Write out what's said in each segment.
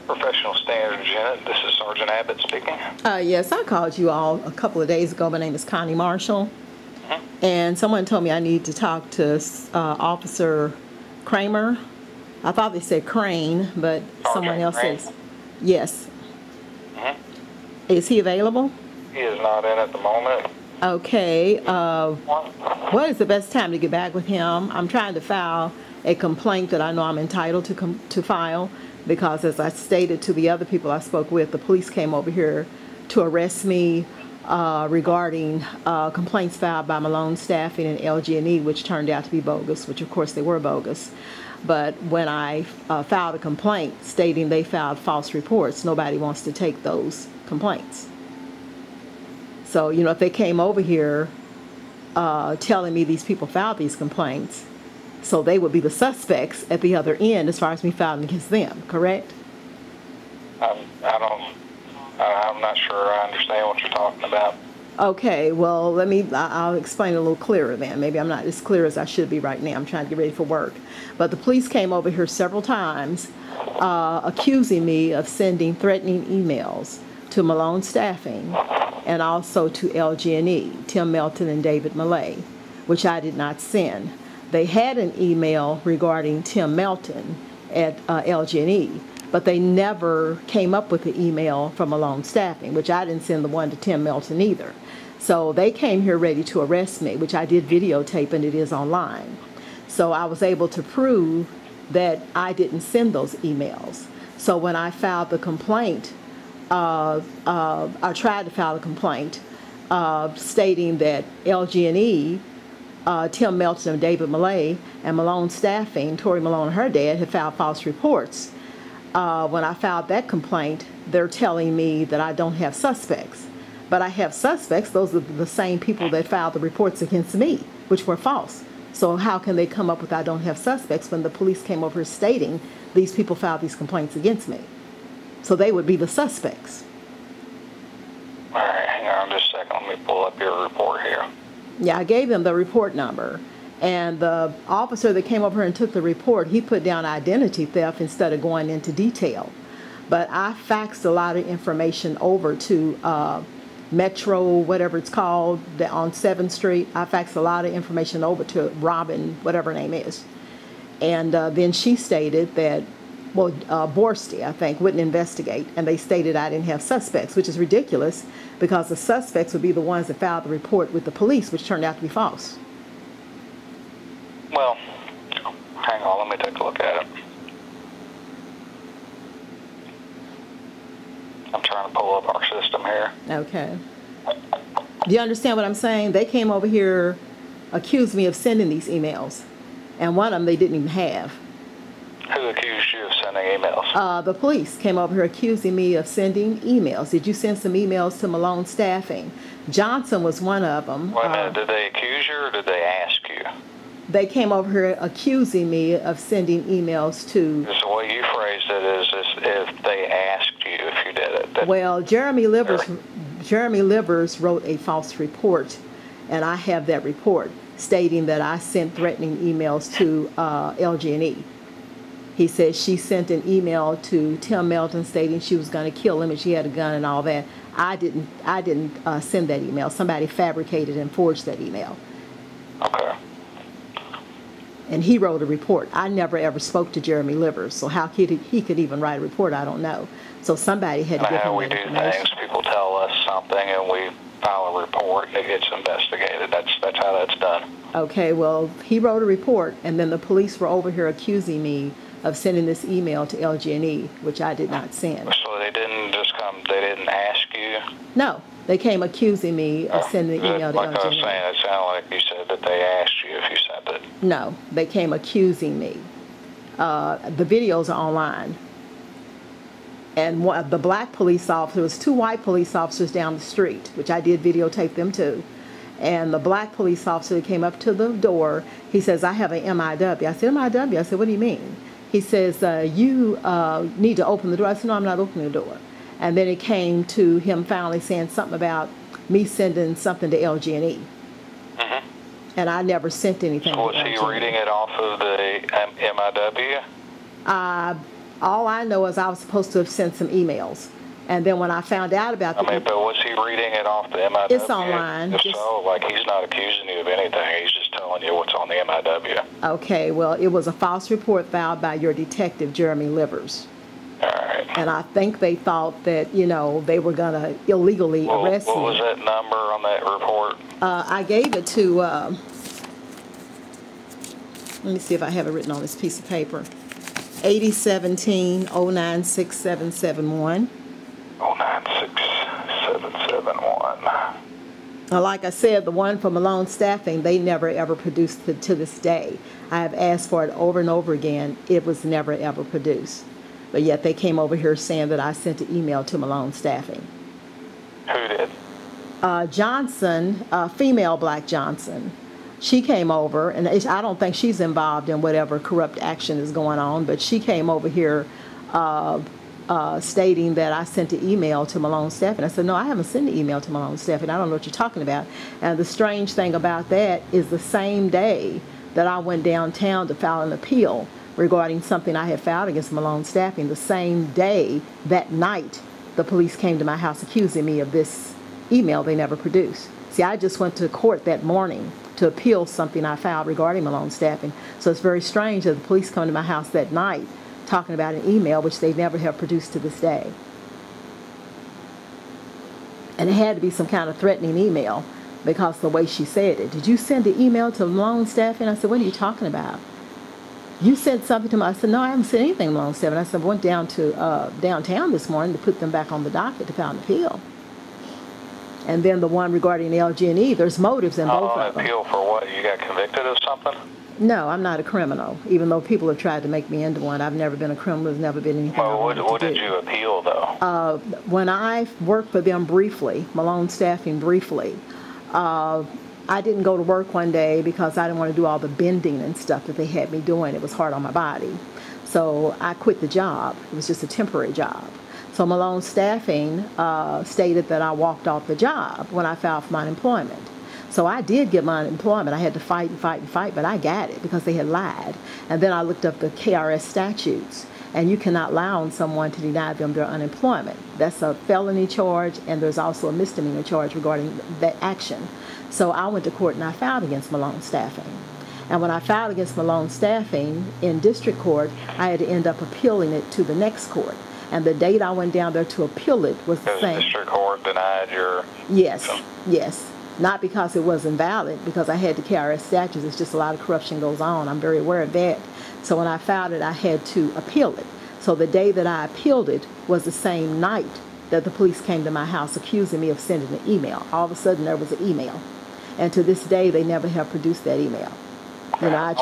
Professional Standards Unit. This is Sergeant Abbott speaking. Yes, I called you all a couple of days ago. My name is Connie Marshall. And someone told me I need to talk to Officer Kramer. I thought they said Crane, but Sergeant someone else Crane? says yes. Is he available? He is not in at the moment. Okay. What is the best time to get back with him? I'm trying to file a complaint that I know I'm entitled to file because, as I stated to the other people I spoke with, the police came over here to arrest me regarding complaints filed by Malone Staffing and LG&E, which turned out to be bogus, which of course they were bogus. But when I filed a complaint stating they filed false reports, nobody wants to take those complaints. So, you know, if they came over here telling me these people filed these complaints, so they would be the suspects at the other end as far as me filing against them, correct? I'm not sure I understand what you're talking about. Okay, well, I'll explain it a little clearer then. Maybe I'm not as clear as I should be right now. I'm trying to get ready for work. But the police came over here several times accusing me of sending threatening emails to Malone Staffing and also to LG&E, Tim Melton and David Millay, which I did not send. They had an email regarding Tim Melton at LG&E, but they never came up with the email from Malone Staffing, which I didn't send the one to Tim Melton either. So they came here ready to arrest me, which I did videotape and it is online. So I was able to prove that I didn't send those emails. So when I filed the complaint, I tried to file a complaint stating that LG&E, Tim Melton and David Millay, and Malone Staffing, Tori Malone and her dad, had filed false reports. When I filed that complaint, they're telling me that I don't have suspects. But I have suspects. Those are the same people that filed the reports against me, which were false. So how can they come up with I don't have suspects when the police came over stating these people filed these complaints against me? So they would be the suspects. All right, hang on just a second. Let me pull up your report here. Yeah, I gave them the report number. And the officer that came over here and took the report, he put down identity theft instead of going into detail. But I faxed a lot of information over to Metro, whatever it's called, on 7th Street. I faxed a lot of information over to Robin, whatever her name is. And then she stated that, well, Borsty, I think, wouldn't investigate. And they stated I didn't have suspects, which is ridiculous because the suspects would be the ones that filed the report with the police, which turned out to be false. Well, hang on, let me take a look at it. I'm trying to pull up our system here. Okay. Do you understand what I'm saying? They came over here, accused me of sending these emails. And one of them they didn't even have. Who accused you of sending emails? The police came over here accusing me of sending emails. Did you send some emails to Malone Staffing? Johnson was one of them. Wait a minute, did they accuse you or did they ask you? They came over here accusing me of sending emails to... So the way you phrased it is if they asked you if you did it. Well, Jeremy Livers wrote a false report, and I have that report stating that I sent threatening emails to LG&E. He said she sent an email to Tim Melton stating she was going to kill him and she had a gun and all that. I didn't send that email. Somebody fabricated and forged that email. Okay. And he wrote a report. I never ever spoke to Jeremy Livers, so how he could even write a report, I don't know. So somebody had to give him that information. How we do things, people tell us something and we file a report and it gets investigated. That's how that's done. Okay, well, he wrote a report, and then the police were over here accusing me of sending this email to LG&E, which I did not send. So they didn't just come, they didn't ask you? No, they came accusing me of sending the email to LG&E. Like I was saying, it sounded like you said that they asked you if you sent it. No, they came accusing me. The videos are online. And the black police officer, there was 2 white police officers down the street, which I did videotape them too. And the black police officer came up to the door. He says, I have an MIW. I said, MIW? I said, what do you mean? He says, you need to open the door. I said, no, I'm not opening the door. And then it came to him finally saying something about me sending something to LG&E. Mm-hmm. And I never sent anything. So was he reading it off of the MIW? All I know is I was supposed to have sent some emails. And then when I found out about but was he reading it off the MIW? It's online. If so, like, he's not accusing you of anything. He's just telling you what's on the MIW. Okay, well, it was a false report filed by your detective, Jeremy Livers. All right. And I think they thought that, they were going to illegally arrest me. What was that number on that report? I gave it to, let me see if I have it written on this piece of paper. 8017-096771. 096771. Like I said, the one for Malone Staffing, they never ever produced it to this day. I have asked for it over and over again. It was never ever produced. But yet they came over here saying that I sent an email to Malone Staffing. Who did? Johnson, female Black Johnson. She came over, and I don't think she's involved in whatever corrupt action is going on, but she came over here stating that I sent an email to Malone Staffing. I said, no, I haven't sent an email to Malone Staffing. I don't know what you're talking about. And the strange thing about that is the same day that I went downtown to file an appeal regarding something I had filed against Malone Staffing, the same day, that night, the police came to my house accusing me of this email they never produced. See, I just went to court that morning to appeal something I filed regarding Malone Staffing. So it's very strange that the police come to my house that night talking about an email which they never have produced to this day. And it had to be some kind of threatening email because the way she said it. Did you send the email to Malone Staffing? I said, what are you talking about? You sent something to me. I said, no, I haven't sent anything to Malone Staffing. I said, I went down to downtown this morning to put them back on the docket to file an appeal. And then the one regarding LG&E, there's motives in both of them. Appeal for what? You got convicted of something? No, I'm not a criminal. Even though people have tried to make me into one, I've never been a criminal. There's never been anything. Well, what did you appeal, though? When I worked for them briefly, Malone Staffing briefly, I didn't go to work one day because I didn't want to do all the bending and stuff that they had me doing. It was hard on my body. So I quit the job. It was just a temporary job. So Malone Staffing stated that I walked off the job when I filed for my unemployment. So I did get my unemployment. I had to fight and fight and fight, but I got it because they had lied. And then I looked up the KRS statutes, and you cannot lie on someone to deny them their unemployment. That's a felony charge, and there's also a misdemeanor charge regarding that action. So I went to court and I filed against Malone Staffing. And when I filed against Malone Staffing in district court, I had to end up appealing it to the next court. And the date I went down there to appeal it was the same. The district court denied your... Yes, yes. Not because it wasn't valid, because I had the KRS statutes. It's just a lot of corruption goes on. I'm very aware of that. So when I filed it, I had to appeal it. So the day that I appealed it was the same night that the police came to my house accusing me of sending an email. All of a sudden, there was an email. And to this day, they never have produced that email. You know,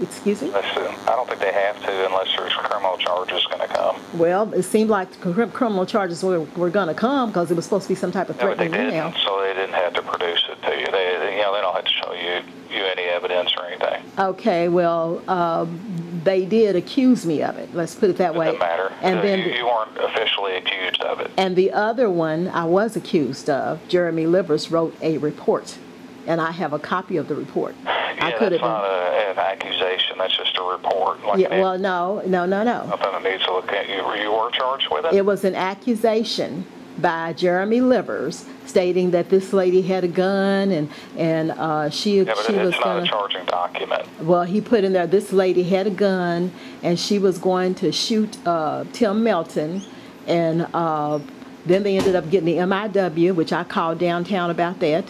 excuse me? Listen, I don't think they have to unless there's criminal charges going to come. Well, it seemed like criminal charges were going to come because it was supposed to be some type of threatening email. So they didn't have to produce it to you. They don't have to show you any evidence or anything. Okay, well, they did accuse me of it. Let's put it that way. It doesn't matter. And then you weren't officially accused of it. And the other one I was accused of, Jeremy Livers wrote a report. And I have a copy of the report. Yeah, that's not an accusation. That's just a report. Like well, no. Nothing that needs to look at. You were charged with it? It was an accusation by Jeremy Livers stating that this lady had a gun and she was going to... it's not a charging document. Well, he put in there, this lady had a gun and she was going to shoot Tim Melton. And then they ended up getting the MIW, which I called downtown about that.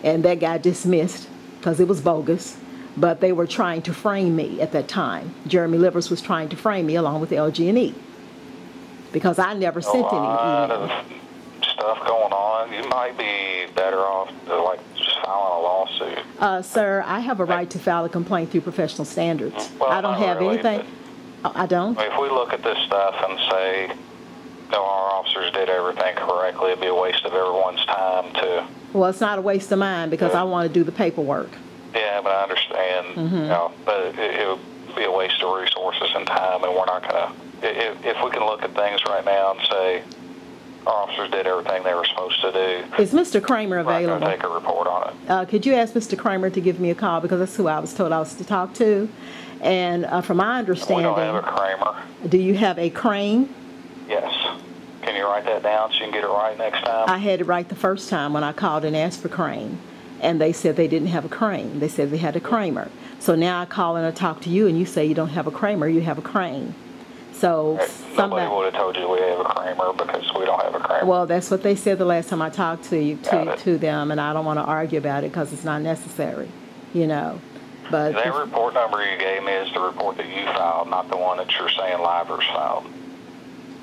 And that got dismissed because it was bogus. But they were trying to frame me at that time. Jeremy Livers was trying to frame me along with LG&E. Because I never sent any email. A lot of stuff going on. You might be better off just filing a lawsuit. Sir, I have a right to file a complaint through professional standards. Well, I don't have really, anything. I don't? If we look at this stuff and say, no, our officers did everything correctly, it'd be a waste of everyone's time to... Well, it's not a waste of mine because I want to do the paperwork. Yeah, but I understand. But it would be a waste of resources and time, and we're not going to... If we can look at things right now and say our officers did everything they were supposed to do... Is Mr. Kramer available? I'm not going to take a report on it. Could you ask Mr. Kramer to give me a call because that's who I was told I was to talk to? And from my We understanding, don't have a Kramer. do you have a crane? Yes. Can you write that down so you can get it right next time? I had it right the first time when I called and asked for crane. And they said they didn't have a crane. They said they had a Kramer. So now I call and I talk to you and you say you don't have a Kramer, you have a crane. So Nobody would have told you we have a Kramer because we don't have a Kramer. Well, that's what they said the last time I talked to them, and I don't want to argue about it because it's not necessary, you know. But that report number you gave me is the report that you filed, not the one that you're saying Livers filed.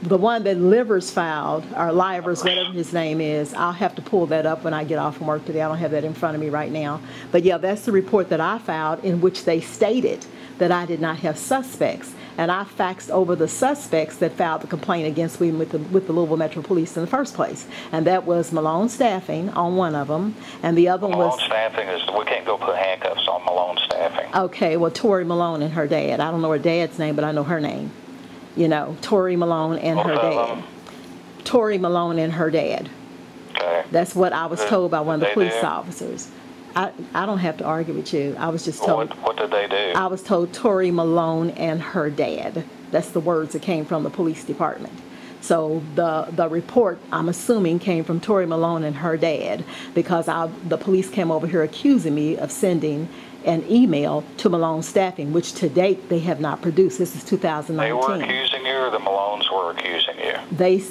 The one that Livers filed, or Livers, whatever his name is, I'll have to pull that up when I get off from work today. I don't have that in front of me right now. But yeah, that's the report that I filed in which they stated that I did not have suspects. And I faxed over the suspects that filed the complaint against me with the Louisville Metro Police in the first place. And that was Malone Staffing on one of them. And the other one was... Malone Staffing is... We can't go put handcuffs on Malone Staffing. Okay, well, Tori Malone and her dad. I don't know her dad's name, but I know her name. You know, Tori Malone and her dad. Tori Malone and her dad. Okay. That's what I was told by one of the police officers. I don't have to argue with you. I was just told. What did they do? I was told Tori Malone and her dad. That's the words that came from the police department. So the report, I'm assuming, came from Tori Malone and her dad because the police came over here accusing me of sending an email to Malone Staffing, which to date they have not produced. This is 2019. They were accusing you, or the Malones were accusing you?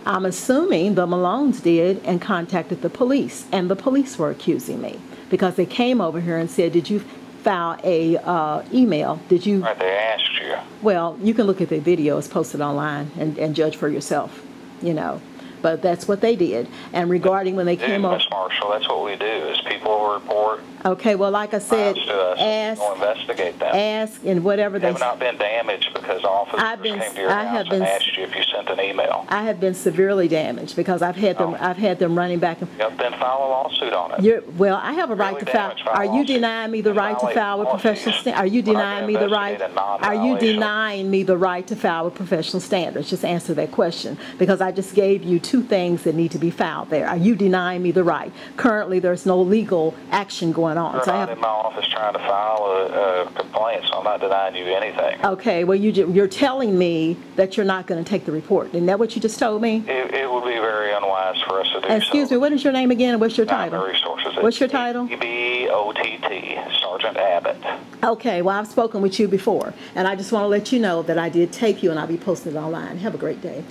I'm assuming the Malones did and contacted the police, and the police were accusing me because they came over here and said, did you file a email? Did you? Right, they asked you. Well, you can look at the video. It's posted online and judge for yourself, you know. But that's what they did. And regarding when they came over... Miss Marshall, that's what we do, is people will report... Okay, well, like I said, we'll investigate them. Ask and whatever they... You have not been damaged because officers came to your house and asked you if you sent an email. I have been severely damaged because I've had them running back and... Then file a lawsuit on it. Well, I have a right to file... Are you denying me the right to file with professional standards? Are you denying me the right... Are you denying me the right to file with professional standards? Just answer that question because I just gave you two things that need to be filed there. Are you denying me the right? Currently, there's no legal action going on. You're not in my office trying to file a complaint, so I'm not denying you anything. Okay, well, you're telling me that you're not going to take the report. Isn't that what you just told me? It would be very unwise for us to do so. Excuse me, what is your name again and what's your title? Resources. What's your title? B-O-T-T, Sargent Abbott. Okay, well, I've spoken with you before, and I just want to let you know that I did tape you and I'll be posting it online. Have a great day.